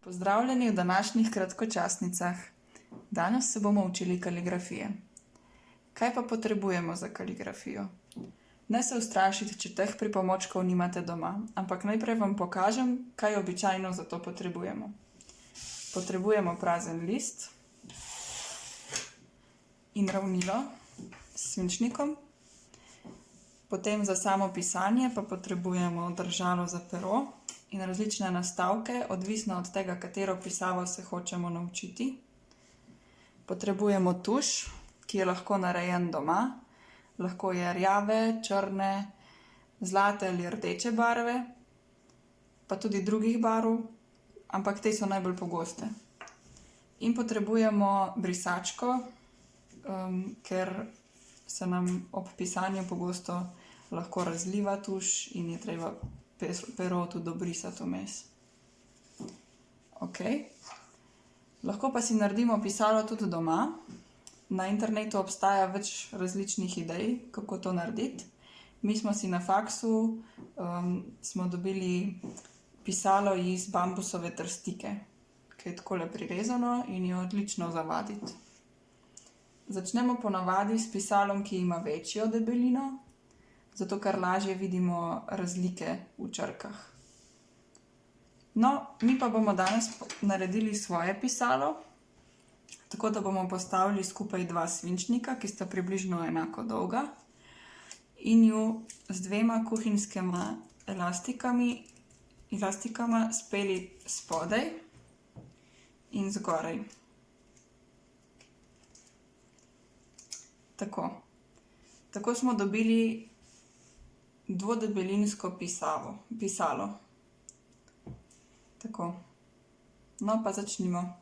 Pozdravljeni v današnjih kratkočasnicah. Danes se bomo učili kaligrafije. Kaj pa potrebujemo za kaligrafijo? Ne se ustrašiti, če teh pripomočkov nimate doma, ampak najprej vam pokažem, kaj običajno za to potrebujemo. Potrebujemo prazen list in ravnilo s svinčnikom. Potem za samo pisanje pa potrebujemo držalo za pero in različne nastavke, odvisno od tega, katero pisavo se hočemo naučiti. Potrebujemo tuš, ki je lahko narejen doma. Lahko je rjave, črne, zlate ali rdeče barve, pa tudi drugih barv, ampak te so najbolj pogoste. In potrebujemo brisačko, ker se nam ob pisanju pogosto lahko razliva tuš in je treba pero tudi obrisati vmes. Lahko pa si naredimo pisalo tudi doma. Na internetu obstaja več različnih idej, kako to narediti. Mi smo si na faksu smo dobili pisalo iz bambusove trstike, ki je takole prirezano in je odlično za vaditi. Začnemo ponavadi s pisalom, ki ima večjo debelino, zato ker lažje vidimo razlike v črkah. No, mi pa bomo danes naredili svoje pisalo, tako da bomo postavili skupaj dva svinčnika, ki sta približno enako dolga, in ju z dvema kuhinjskima elastikama speli spodaj in zgoraj. Tako smo dobili dvodebelinsko pisalo. Tako. No, pa začnimo.